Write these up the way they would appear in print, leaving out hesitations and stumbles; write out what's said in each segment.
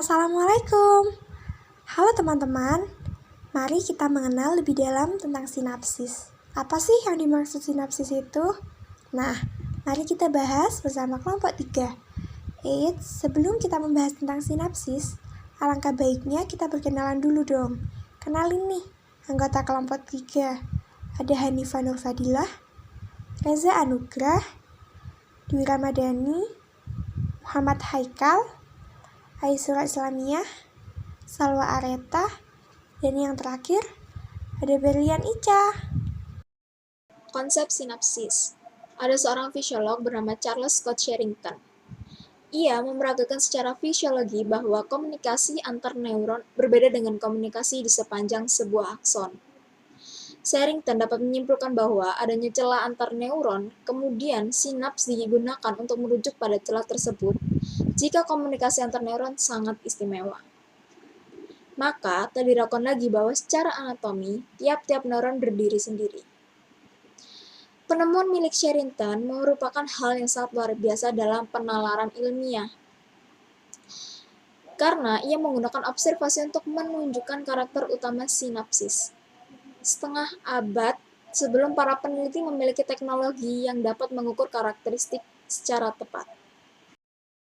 Assalamualaikum. Halo teman-teman. Mari kita mengenal lebih dalam tentang sinapsis. Apa sih yang dimaksud sinapsis itu? Nah, mari kita bahas bersama kelompok 3. Sebelum kita membahas tentang sinapsis, alangkah baiknya kita berkenalan dulu dong. Kenalin nih, anggota kelompok 3. Ada Hanifah Nurfadilah, Reza Anugrah, Dwi Ramadhani, Muhammad Haikal, Aisyura Islamiyah, Salwa Areta, dan yang terakhir ada Berlian Ica. Konsep sinapsis. Ada seorang fisiolog bernama Charles Scott Sherrington. Ia memeragakan secara fisiologi bahwa komunikasi antar neuron berbeda dengan komunikasi di sepanjang sebuah akson. Sherrington dapat menyimpulkan bahwa adanya celah antar neuron, kemudian sinaps digunakan untuk merujuk pada celah tersebut jika komunikasi antar neuron sangat istimewa. Maka, tak diragukan lagi bahwa secara anatomi, tiap-tiap neuron berdiri sendiri. Penemuan milik Sherrington merupakan hal yang sangat luar biasa dalam penalaran ilmiah, karena ia menggunakan observasi untuk menunjukkan karakter utama sinapsis. Setengah abad sebelum para peneliti memiliki teknologi yang dapat mengukur karakteristik secara tepat.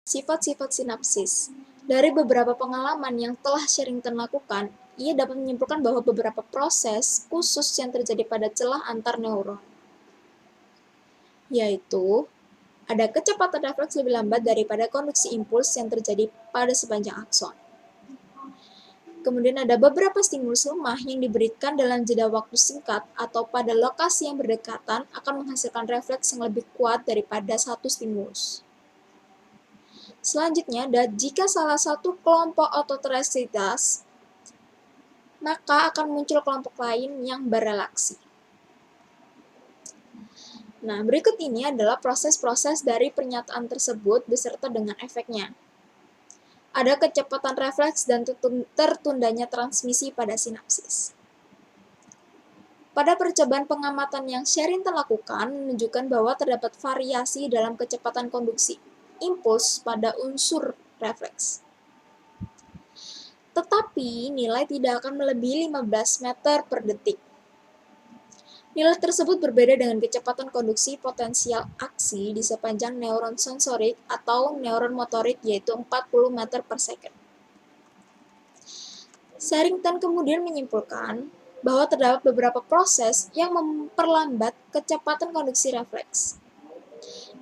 Sifat-sifat sinapsis. Dari beberapa pengalaman yang telah Sherrington lakukan, ia dapat menyimpulkan bahwa beberapa proses khusus yang terjadi pada celah antar neuron, yaitu ada kecepatan refleks lebih lambat daripada konduksi impuls yang terjadi pada sepanjang akson. Kemudian ada beberapa stimulus lemah yang diberikan dalam jeda waktu singkat atau pada lokasi yang berdekatan akan menghasilkan refleks yang lebih kuat daripada satu stimulus. Selanjutnya ada jika salah satu kelompok otot resitas, maka akan muncul kelompok lain yang berelaksi. Nah, berikut ini adalah proses-proses dari pernyataan tersebut beserta dengan efeknya. Ada kecepatan refleks dan tertundanya transmisi pada sinapsis. Pada percobaan pengamatan yang Sherrington lakukan menunjukkan bahwa terdapat variasi dalam kecepatan konduksi impuls pada unsur refleks. Tetapi nilai tidak akan melebihi 15 meter per detik. Nilai tersebut berbeda dengan kecepatan konduksi potensial aksi di sepanjang neuron sensorik atau neuron motorik yaitu 40 meter per second. Sherrington kemudian menyimpulkan bahwa terdapat beberapa proses yang memperlambat kecepatan konduksi refleks.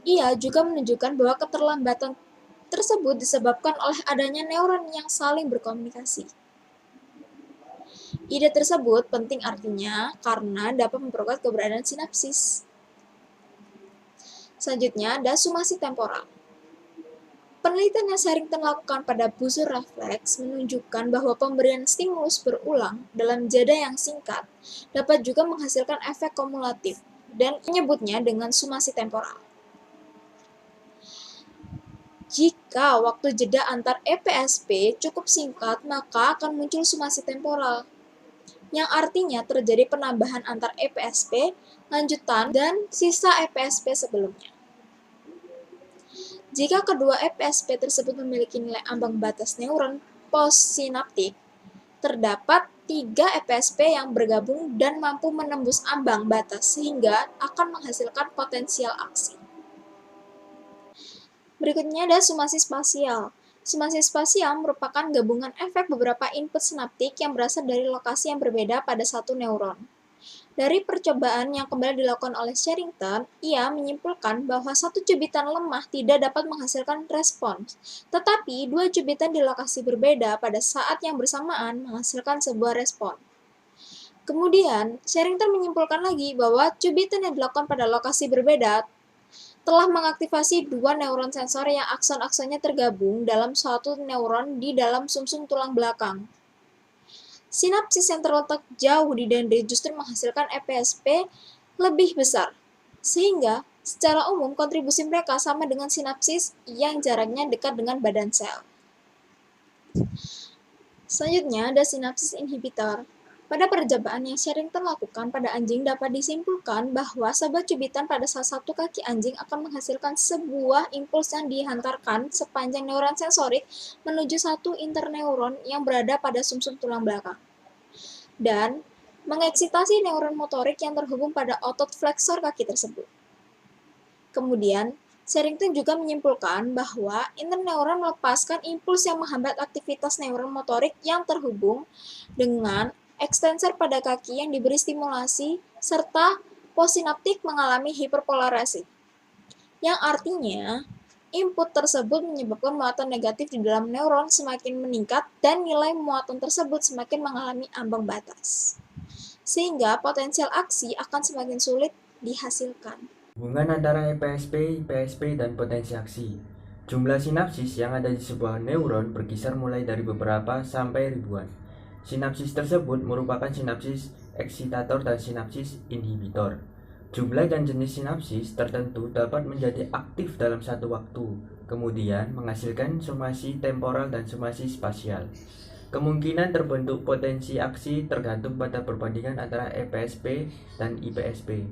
Ia juga menunjukkan bahwa keterlambatan tersebut disebabkan oleh adanya neuron yang saling berkomunikasi. Ide tersebut penting artinya karena dapat memperkuat keberadaan sinapsis. Selanjutnya ada sumasi temporal. Penelitian yang Sherrington lakukan pada busur refleks menunjukkan bahwa pemberian stimulus berulang dalam jeda yang singkat dapat juga menghasilkan efek kumulatif dan menyebutnya dengan sumasi temporal. Jika waktu jeda antar EPSP cukup singkat, maka akan muncul sumasi temporal, yang artinya terjadi penambahan antar EPSP, lanjutan, dan sisa EPSP sebelumnya. Jika kedua EPSP tersebut memiliki nilai ambang batas neuron postsinaptik, terdapat 3 EPSP yang bergabung dan mampu menembus ambang batas sehingga akan menghasilkan potensial aksi. Berikutnya ada sumasi spasial. Sumasi spasial merupakan gabungan efek beberapa input sinaptik yang berasal dari lokasi yang berbeda pada satu neuron. Dari percobaan yang kembali dilakukan oleh Sherrington, ia menyimpulkan bahwa satu cubitan lemah tidak dapat menghasilkan respons, tetapi 2 cubitan di lokasi berbeda pada saat yang bersamaan menghasilkan sebuah respon. Kemudian, Sherrington menyimpulkan lagi bahwa cubitan yang dilakukan pada lokasi berbeda telah mengaktifasi 2 neuron sensor yang akson-aksonnya tergabung dalam suatu neuron di dalam sumsum tulang belakang. Sinapsis yang terletak jauh di dendrit justru menghasilkan EPSP lebih besar, sehingga secara umum kontribusi mereka sama dengan sinapsis yang jaraknya dekat dengan badan sel. Selanjutnya ada sinapsis inhibitor. Pada percobaan yang Sherrington lakukan pada anjing dapat disimpulkan bahwa sebuah cubitan pada salah satu kaki anjing akan menghasilkan sebuah impuls yang dihantarkan sepanjang neuron sensorik menuju satu interneuron yang berada pada sumsum tulang belakang dan mengeksitasi neuron motorik yang terhubung pada otot fleksor kaki tersebut. Kemudian, Sherrington juga menyimpulkan bahwa interneuron melepaskan impuls yang menghambat aktivitas neuron motorik yang terhubung dengan ekstensor pada kaki yang diberi stimulasi, serta possinaptik mengalami hiperpolarasi, yang artinya input tersebut menyebabkan muatan negatif di dalam neuron semakin meningkat dan nilai muatan tersebut semakin mengalami ambang batas, sehingga potensial aksi akan semakin sulit dihasilkan. Hubungan antara EPSP, IPSP, dan potensi aksi. Jumlah sinapsis yang ada di sebuah neuron berkisar mulai dari beberapa sampai ribuan. Sinapsis tersebut merupakan sinapsis eksitator dan sinapsis inhibitor. Jumlah dan jenis sinapsis tertentu dapat menjadi aktif dalam satu waktu, kemudian menghasilkan somasi temporal dan somasi spasial. Kemungkinan terbentuk potensi aksi tergantung pada perbandingan antara EPSP dan IPSP.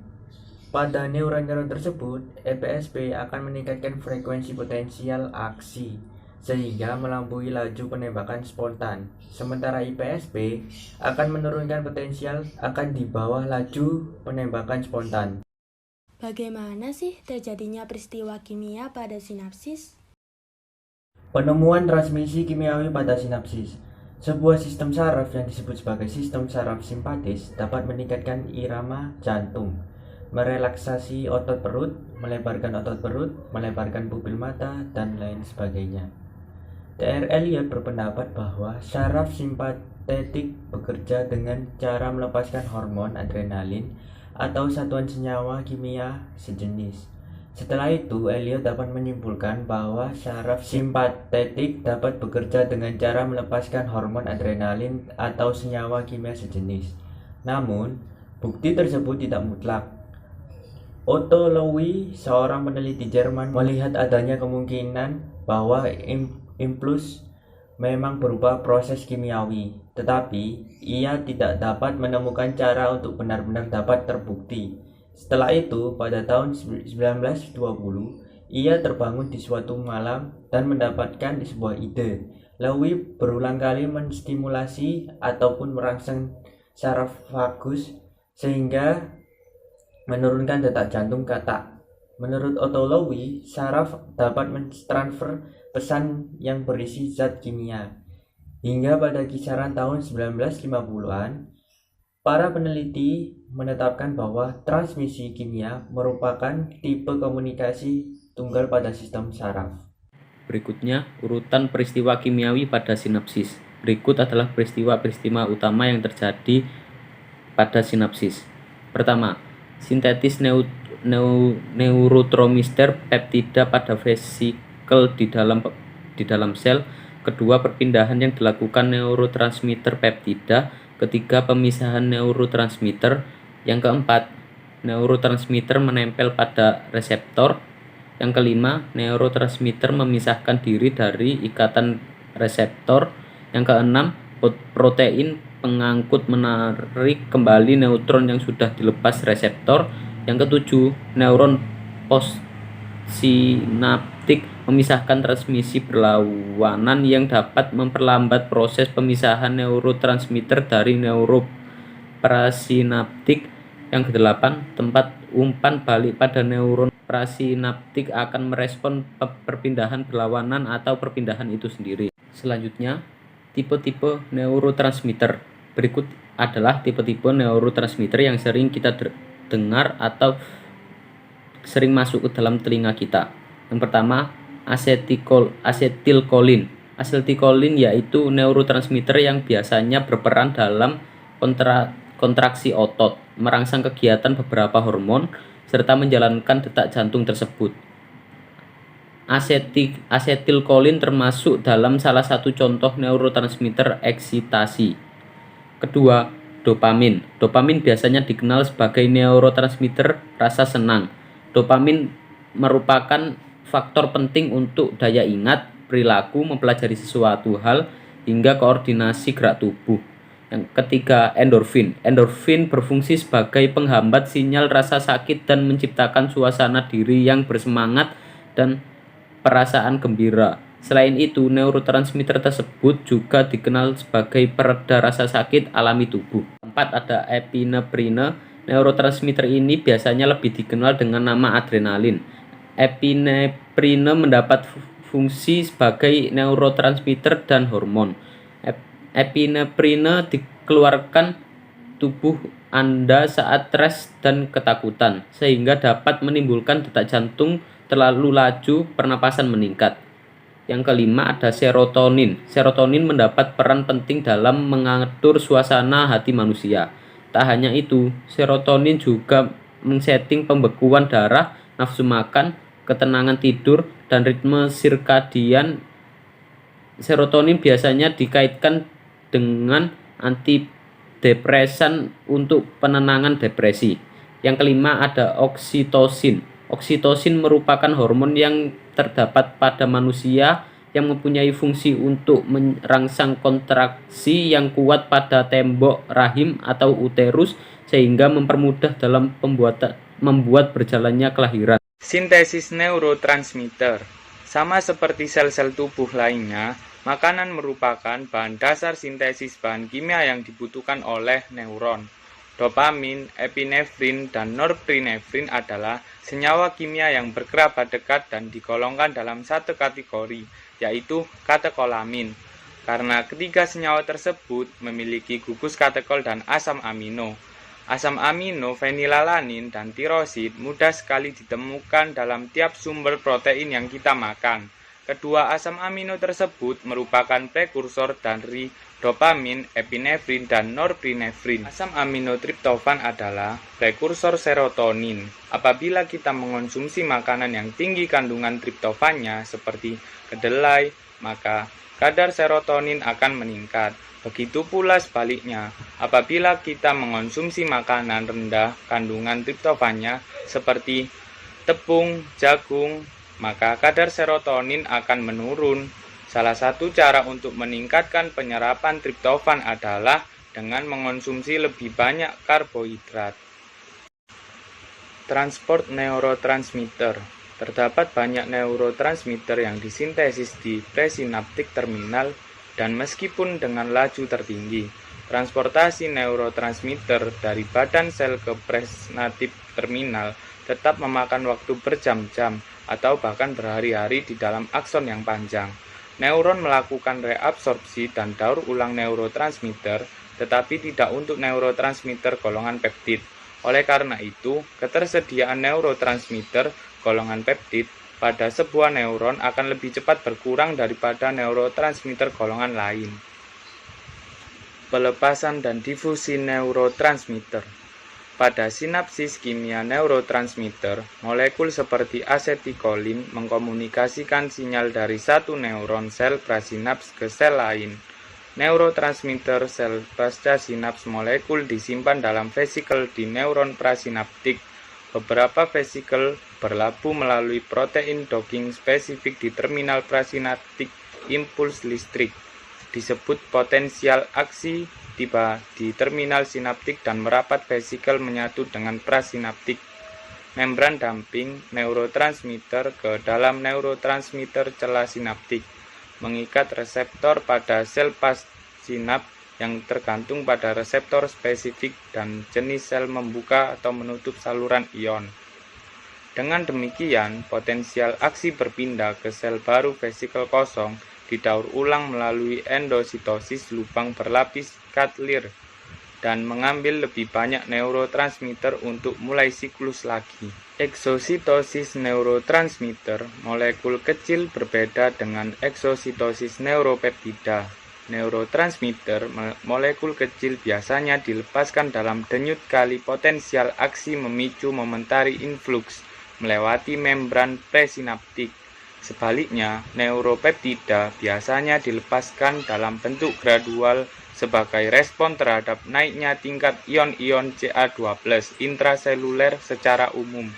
Pada neuron-neuron tersebut, EPSP akan meningkatkan frekuensi potensial aksi sehingga melampaui laju penembakan spontan. Sementara IPSP akan menurunkan potensial akan di bawah laju penembakan spontan. Bagaimana sih terjadinya peristiwa kimia pada sinapsis? Penemuan transmisi kimiawi pada sinapsis. Sebuah sistem saraf yang disebut sebagai sistem saraf simpatis dapat meningkatkan irama jantung, merelaksasi otot perut, melebarkan pupil mata, dan lain sebagainya. Dr. Elliot berpendapat bahwa saraf simpatetik bekerja dengan cara melepaskan hormon adrenalin atau satuan senyawa kimia sejenis. Setelah itu, Elliot dapat menyimpulkan bahwa saraf simpatetik dapat bekerja dengan cara melepaskan hormon adrenalin atau senyawa kimia sejenis. Namun, bukti tersebut tidak mutlak. Otto Lowy, seorang peneliti Jerman, melihat adanya kemungkinan bahwa impuls memang berupa proses kimiawi, tetapi ia tidak dapat menemukan cara untuk benar-benar dapat terbukti. Setelah itu, pada tahun 1920, ia terbangun di suatu malam dan mendapatkan sebuah ide. Lowy berulang kali menstimulasi ataupun merangsang saraf vagus sehingga menurunkan detak jantung katak. Menurut Otto Lowy, saraf dapat mentransfer pesan yang berisi zat kimia. Hingga pada kisaran tahun 1950-an, para peneliti menetapkan bahwa transmisi kimia merupakan tipe komunikasi tunggal pada sistem saraf. Berikutnya, urutan peristiwa kimiawi pada sinapsis. Berikut adalah peristiwa-peristiwa utama yang terjadi pada sinapsis. Pertama, sintesis neurotransmitter peptida pada vesikel di dalam sel. Kedua, perpindahan yang dilakukan neurotransmitter peptida. Ketiga, pemisahan neurotransmitter. Yang keempat, neurotransmitter menempel pada reseptor. Yang kelima, neurotransmitter memisahkan diri dari ikatan reseptor. Yang keenam, protein pengangkut menarik kembali neutron yang sudah dilepas reseptor. Yang ketujuh, neuron postsinaptik memisahkan transmisi berlawanan yang dapat memperlambat proses pemisahan neurotransmitter dari neuroprasinaptik. Yang kedelapan, tempat umpan balik pada neuron prasinaptik akan merespon perpindahan berlawanan atau perpindahan itu sendiri. Selanjutnya, tipe-tipe neurotransmitter. Berikut adalah tipe-tipe neurotransmitter yang sering kita dengar atau sering masuk ke dalam telinga kita. Yang pertama, asetilkolin. Asetilkolin yaitu neurotransmitter yang biasanya berperan dalam kontraksi otot, merangsang kegiatan beberapa hormon, serta menjalankan detak jantung tersebut. Asetilkolin termasuk dalam salah satu contoh neurotransmitter eksitasi. Kedua, dopamin. Dopamin biasanya dikenal sebagai neurotransmitter rasa senang. Dopamin merupakan faktor penting untuk daya ingat, perilaku, mempelajari sesuatu hal, hingga koordinasi gerak tubuh. Yang ketiga, endorfin. Endorfin berfungsi sebagai penghambat sinyal rasa sakit dan menciptakan suasana diri yang bersemangat dan perasaan gembira. Selain itu, neurotransmitter tersebut juga dikenal sebagai pereda rasa sakit alami tubuh. Keempat, ada epinefrine. Neurotransmitter ini biasanya lebih dikenal dengan nama adrenalin. Epinefrine mendapat fungsi sebagai neurotransmitter dan hormon. Epinefrine dikeluarkan tubuh Anda saat stres dan ketakutan, sehingga dapat menimbulkan detak jantung terlalu laju, pernapasan meningkat. Yang kelima, ada serotonin. Serotonin mendapat peran penting dalam mengatur suasana hati manusia. Tak hanya itu, serotonin juga men-setting pembekuan darah, nafsu makan, ketenangan tidur, dan ritme sirkadian. Serotonin biasanya dikaitkan dengan antidepresan untuk penenangan depresi. Yang kelima, ada oksitosin. Oksitosin merupakan hormon yang terdapat pada manusia yang mempunyai fungsi untuk merangsang kontraksi yang kuat pada tembok rahim atau uterus sehingga mempermudah dalam membuat berjalannya kelahiran. Sintesis neurotransmitter. Sama seperti sel-sel tubuh lainnya, makanan merupakan bahan dasar sintesis bahan kimia yang dibutuhkan oleh neuron. Dopamin, epinefrin, dan norepinefrin adalah senyawa kimia yang berkerabat dekat dan digolongkan dalam satu kategori, yaitu katekolamin. Karena ketiga senyawa tersebut memiliki gugus katekol dan asam amino. Asam amino, fenilalanin, dan tirosid mudah sekali ditemukan dalam tiap sumber protein yang kita makan. Kedua asam amino tersebut merupakan prekursor dari dopamin, epinefrin, dan norepinefrin. Asam amino triptofan adalah prekursor serotonin. Apabila kita mengonsumsi makanan yang tinggi kandungan triptofannya seperti kedelai, maka kadar serotonin akan meningkat. Begitu pula sebaliknya, apabila kita mengonsumsi makanan rendah kandungan triptofannya seperti tepung, jagung, maka kadar serotonin akan menurun. Salah satu cara untuk meningkatkan penyerapan triptofan adalah dengan mengonsumsi lebih banyak karbohidrat. Transport neurotransmitter. Terdapat banyak neurotransmitter yang disintesis di presinaptik terminal dan meskipun dengan laju tertinggi, transportasi neurotransmitter dari badan sel ke presinaptik terminal tetap memakan waktu berjam-jam atau bahkan berhari-hari di dalam akson yang panjang. Neuron melakukan reabsorpsi dan daur ulang neurotransmitter, tetapi tidak untuk neurotransmitter golongan peptid. Oleh karena itu, ketersediaan neurotransmitter golongan peptid pada sebuah neuron akan lebih cepat berkurang daripada neurotransmitter golongan lain. Pelepasan dan difusi neurotransmitter. Pada sinapsis kimia neurotransmitter, molekul seperti asetikolin mengkomunikasikan sinyal dari satu neuron sel prasinaps ke sel lain. Neurotransmitter sel pasca sinaps molekul disimpan dalam vesikel di neuron prasinaptik. Beberapa vesikel berlabuh melalui protein docking spesifik di terminal prasinaptik impuls listrik. Disebut potensial aksi tiba di terminal sinaptik dan merapat vesikel menyatu dengan prasinaptik. Membran damping neurotransmitter ke dalam neurotransmitter celah sinaptik, mengikat reseptor pada sel passinap yang tergantung pada reseptor spesifik dan jenis sel membuka atau menutup saluran ion. Dengan demikian, potensial aksi berpindah ke sel baru vesikel kosong didaur ulang melalui endositosis lubang berlapis Cutler dan mengambil lebih banyak neurotransmitter untuk mulai siklus lagi. Eksositosis neurotransmitter, molekul kecil berbeda dengan eksositosis neuropeptida. Neurotransmitter, molekul kecil biasanya dilepaskan dalam denyut kali potensial aksi memicu momentary influx melewati membran presinaptik. Sebaliknya, neuropeptida biasanya dilepaskan dalam bentuk gradual sebagai respon terhadap naiknya tingkat ion-ion Ca2+ intraseluler secara umum,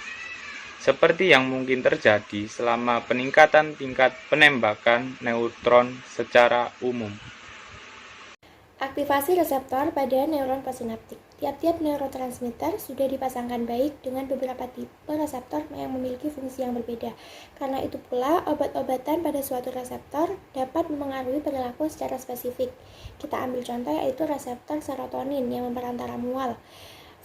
seperti yang mungkin terjadi selama peningkatan tingkat penembakan neutron secara umum. Aktivasi reseptor pada neuron possinaptik. Tiap-tiap neurotransmitter sudah dipasangkan baik dengan beberapa tipe reseptor yang memiliki fungsi yang berbeda. Karena itu pula, obat-obatan pada suatu reseptor dapat mempengaruhi perilaku secara spesifik. Kita ambil contoh yaitu reseptor serotonin yang memperantara mual.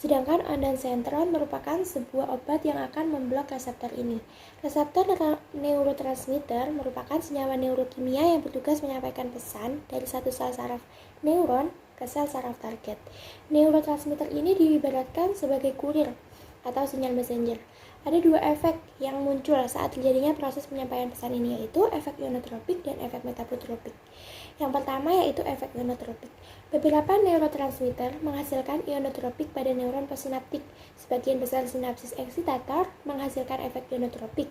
Sedangkan ondansetron merupakan sebuah obat yang akan memblok reseptor ini. Reseptor neurotransmitter merupakan senyawa neurokimia yang bertugas menyampaikan pesan dari satu sel saraf neuron ke sel saraf target. Neurotransmitter ini diibaratkan sebagai kurir atau sinyal messenger. Ada dua efek yang muncul saat terjadinya proses penyampaian pesan ini, yaitu efek ionotropik dan efek metabotropik. Yang pertama yaitu efek ionotropik. Beberapa neurotransmitter menghasilkan ionotropik pada neuron possinaptik. Sebagian besar sinapsis eksitator menghasilkan efek ionotropik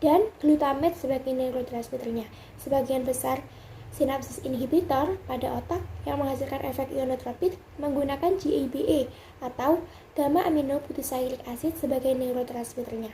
dan glutamate sebagai neurotransmitternya. Sebagian besar sinapsis inhibitor pada otak yang menghasilkan efek ionotropik menggunakan GABA atau gamma aminobutyric acid sebagai neurotransmitternya.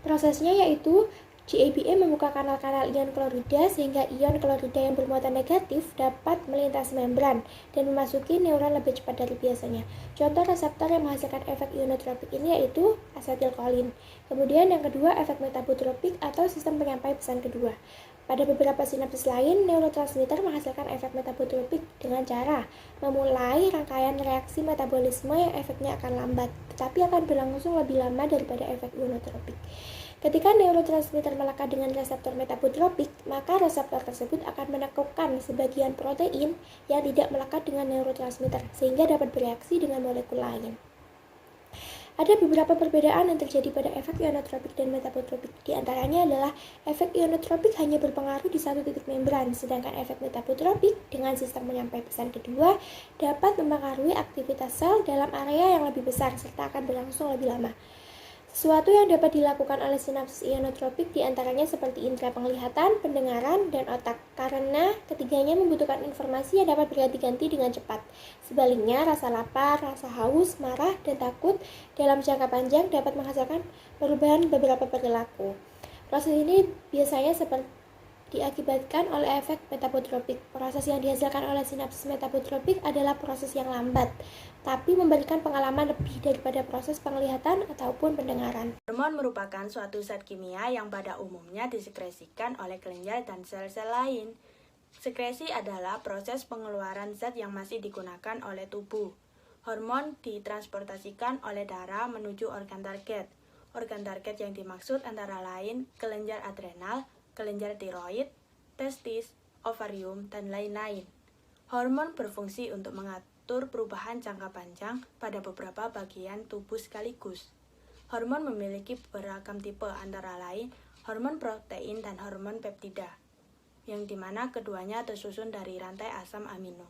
Prosesnya yaitu GABA membuka kanal-kanal ion klorida sehingga ion klorida yang bermuatan negatif dapat melintasi membran dan memasuki neuron lebih cepat dari biasanya. Contoh reseptor yang menghasilkan efek ionotropik ini yaitu asetilkolin. Kemudian yang kedua, efek metabotropik atau sistem penyampai pesan kedua. Pada beberapa sinapsis lain, neurotransmitter menghasilkan efek metabotropik dengan cara memulai rangkaian reaksi metabolisme yang efeknya akan lambat, tetapi akan berlangsung lebih lama daripada efek ionotropik. Ketika neurotransmitter melekat dengan reseptor metabotropik, maka reseptor tersebut akan menekukan sebagian protein yang tidak melekat dengan neurotransmitter, sehingga dapat bereaksi dengan molekul lain. Ada beberapa perbedaan yang terjadi pada efek ionotropik dan metabotropik. Di antaranya adalah efek ionotropik hanya berpengaruh di satu titik membran, sedangkan efek metabotropik dengan sistem penyampai pesan kedua dapat mempengaruhi aktivitas sel dalam area yang lebih besar serta akan berlangsung lebih lama. Sesuatu yang dapat dilakukan oleh sinapsis ionotropik diantaranya seperti indera penglihatan, pendengaran, dan otak, karena ketiganya membutuhkan informasi yang dapat berganti-ganti dengan cepat. Sebaliknya, rasa lapar, rasa haus, marah, dan takut dalam jangka panjang dapat menghasilkan perubahan beberapa perilaku. Proses ini biasanya diakibatkan oleh efek metabotropik. Proses yang dihasilkan oleh sinapsis metabotropik adalah proses yang lambat, tapi memberikan pengalaman lebih daripada proses penglihatan ataupun pendengaran. Hormon merupakan suatu zat kimia yang pada umumnya disekresikan oleh kelenjar dan sel-sel lain. Sekresi adalah proses pengeluaran zat yang masih digunakan oleh tubuh. Hormon ditransportasikan oleh darah menuju organ target. Organ target yang dimaksud antara lain kelenjar adrenal, kelenjar tiroid, testis, ovarium, dan lain-lain. Hormon berfungsi untuk mengatur perubahan jangka panjang pada beberapa bagian tubuh sekaligus. Hormon memiliki beragam tipe antara lain hormon protein dan hormon peptida, yang dimana keduanya tersusun dari rantai asam amino.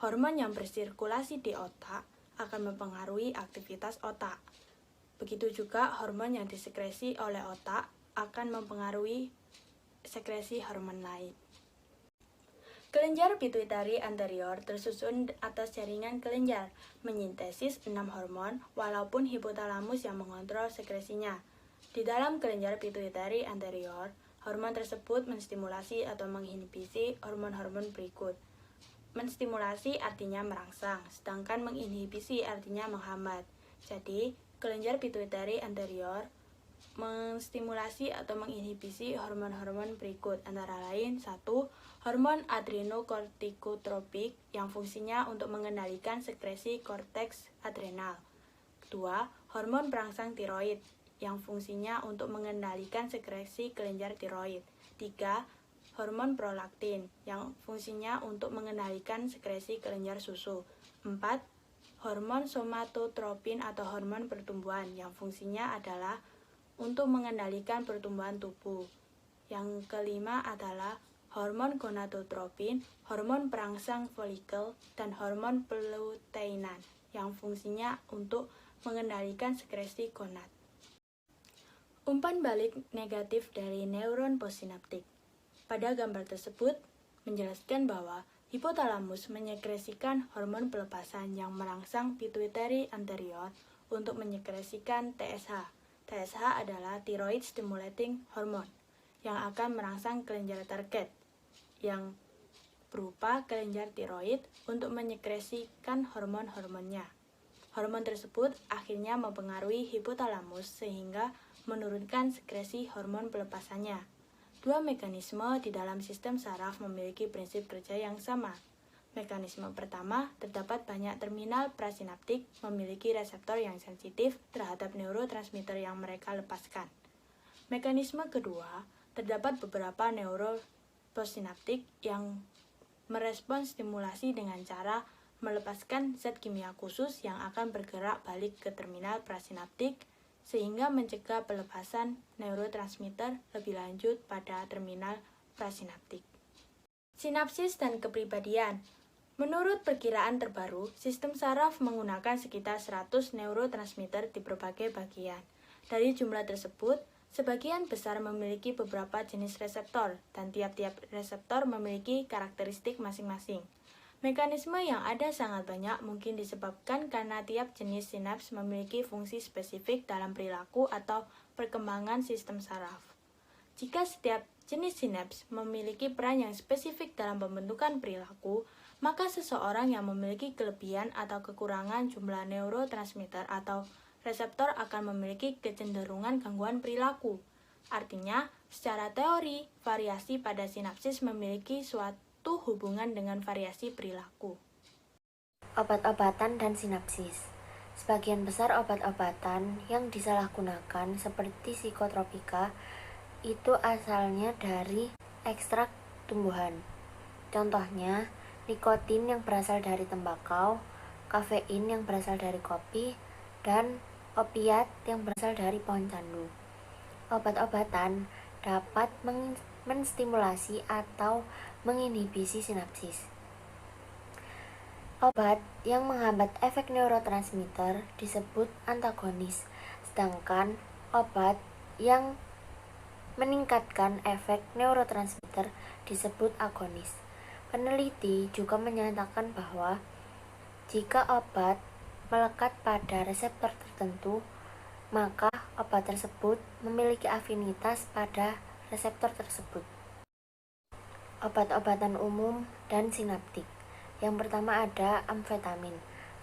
Hormon yang bersirkulasi di otak akan mempengaruhi aktivitas otak. Begitu juga hormon yang disekresi oleh otak akan mempengaruhi sekresi hormon lain. Kelenjar pituitari anterior tersusun atas jaringan kelenjar, menyintesis 6 hormon walaupun hipotalamus yang mengontrol sekresinya. Di dalam kelenjar pituitari anterior, hormon tersebut menstimulasi atau menginhibisi hormon-hormon berikut. Menstimulasi artinya merangsang, sedangkan menginhibisi artinya menghambat. Jadi, kelenjar pituitari anterior menstimulasi atau menginhibisi hormon-hormon berikut, antara lain 1. Hormon adrenokortikotropik yang fungsinya untuk mengendalikan sekresi korteks adrenal. 2. Hormon perangsang tiroid yang fungsinya untuk mengendalikan sekresi kelenjar tiroid. 3. Hormon prolaktin yang fungsinya untuk mengendalikan sekresi kelenjar susu. 4. Hormon somatotropin atau hormon pertumbuhan yang fungsinya adalah untuk mengendalikan pertumbuhan tubuh. Yang kelima adalah hormon gonadotropin, hormon perangsang folikel, dan hormon peluteinan yang fungsinya untuk mengendalikan sekresi gonad. Umpan balik negatif dari neuron possinaptik. Pada gambar tersebut menjelaskan bahwa hipotalamus menyekresikan hormon pelepasan yang merangsang pituitary anterior untuk menyekresikan TSH. TSH adalah thyroid stimulating hormone yang akan merangsang kelenjar target, yang berupa kelenjar tiroid untuk menyekresikan hormon-hormonnya. Hormon tersebut akhirnya mempengaruhi hipotalamus sehingga menurunkan sekresi hormon pelepasannya. Dua mekanisme di dalam sistem saraf memiliki prinsip kerja yang sama. Mekanisme pertama, terdapat banyak terminal prasinaptik memiliki reseptor yang sensitif terhadap neurotransmitter yang mereka lepaskan. Mekanisme kedua, terdapat beberapa neuropossinaptik yang merespons stimulasi dengan cara melepaskan zat kimia khusus yang akan bergerak balik ke terminal prasinaptik sehingga mencegah pelepasan neurotransmitter lebih lanjut pada terminal prasinaptik. Sinapsis dan kepribadian. Menurut perkiraan terbaru, sistem saraf menggunakan sekitar 100 neurotransmitter di berbagai bagian. Dari jumlah tersebut, sebagian besar memiliki beberapa jenis reseptor, dan tiap-tiap reseptor memiliki karakteristik masing-masing. Mekanisme yang ada sangat banyak mungkin disebabkan karena tiap jenis sinaps memiliki fungsi spesifik dalam perilaku atau perkembangan sistem saraf. Jika setiap jenis sinaps memiliki peran yang spesifik dalam pembentukan perilaku, maka seseorang yang memiliki kelebihan atau kekurangan jumlah neurotransmitter atau reseptor akan memiliki kecenderungan gangguan perilaku. Artinya, secara teori, variasi pada sinapsis memiliki suatu hubungan dengan variasi perilaku. Obat-obatan dan sinapsis. Sebagian besar obat-obatan yang disalahgunakan seperti psikotropika itu asalnya dari ekstrak tumbuhan. Contohnya, nikotin yang berasal dari tembakau, kafein yang berasal dari kopi, dan opiat yang berasal dari pohon candu. Obat-obatan dapat menstimulasi atau menginhibisi sinapsis. Obat yang menghambat efek neurotransmitter disebut antagonis, sedangkan obat yang meningkatkan efek neurotransmitter disebut agonis. Peneliti juga menyatakan bahwa jika obat melekat pada reseptor tertentu, maka obat tersebut memiliki afinitas pada reseptor tersebut. Obat-obatan umum dan sinaptik. Yang pertama ada amfetamin.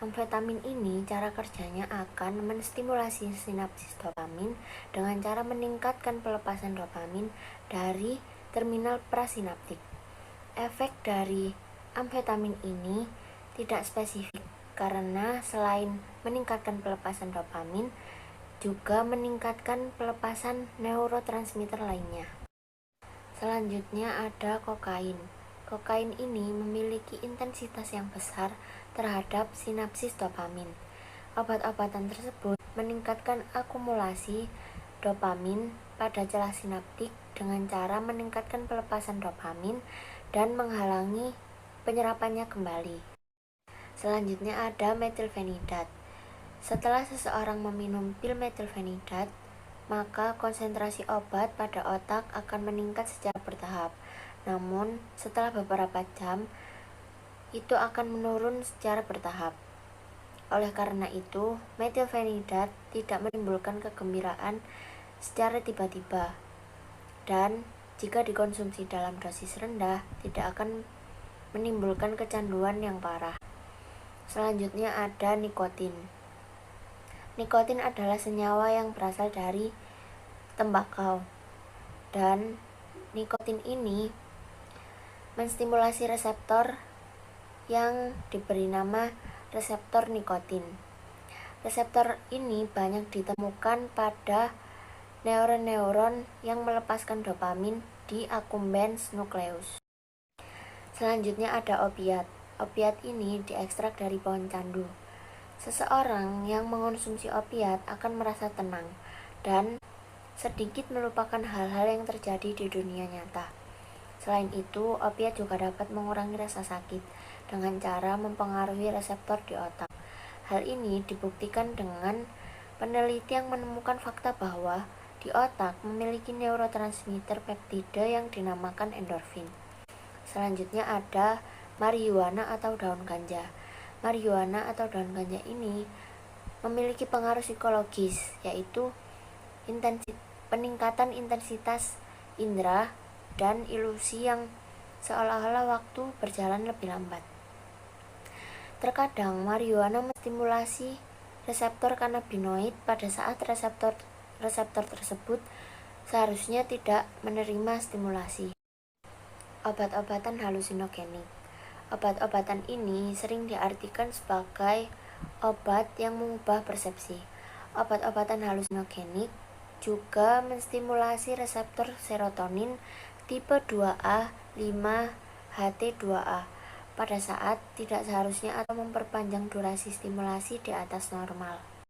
Amfetamin ini cara kerjanya akan menstimulasi sinapsis dopamin dengan cara meningkatkan pelepasan dopamin dari terminal prasinaptik. Efek dari amfetamin ini tidak spesifik karena selain meningkatkan pelepasan dopamin, juga meningkatkan pelepasan neurotransmitter lainnya. Selanjutnya ada kokain. Kokain ini memiliki intensitas yang besar terhadap sinapsis dopamin. Obat-obatan tersebut meningkatkan akumulasi dopamin pada celah sinaptik dengan cara meningkatkan pelepasan dopamin dan menghalangi penyerapannya kembali. Selanjutnya ada metilfenidat. Setelah seseorang meminum pil metilfenidat, maka konsentrasi obat pada otak akan meningkat secara bertahap. Namun, setelah beberapa jam, itu akan menurun secara bertahap. Oleh karena itu, metilfenidat tidak menimbulkan kegembiraan secara tiba-tiba. Dan jika dikonsumsi dalam dosis rendah, tidak akan menimbulkan kecanduan yang parah. Selanjutnya ada nikotin. Nikotin adalah senyawa yang berasal dari tembakau. Dan nikotin ini menstimulasi reseptor yang diberi nama reseptor nikotin. Reseptor ini banyak ditemukan pada neuron-neuron yang melepaskan dopamin di accumbens nucleus. Selanjutnya ada opiat. Opiat ini diekstrak dari pohon candu. Seseorang yang mengonsumsi opiat akan merasa tenang dan sedikit melupakan hal-hal yang terjadi di dunia nyata. Selain itu, opiat juga dapat mengurangi rasa sakit dengan cara mempengaruhi reseptor di otak. Hal ini dibuktikan dengan peneliti yang menemukan fakta bahwa di otak memiliki neurotransmitter peptida yang dinamakan endorfin. Selanjutnya ada marijuana atau daun ganja. Marijuana atau daun ganja ini memiliki pengaruh psikologis, yaitu peningkatan intensitas indera dan ilusi yang seolah-olah waktu berjalan lebih lambat. Terkadang marijuana menstimulasi reseptor kanabinoid pada saat reseptor tersebut seharusnya tidak menerima stimulasi. Obat-obatan halusinogenik. Obat-obatan ini sering diartikan sebagai obat yang mengubah persepsi. Obat-obatan halusinogenik juga menstimulasi reseptor serotonin tipe 2A 5-HT2A pada saat tidak seharusnya atau memperpanjang durasi stimulasi di atas normal.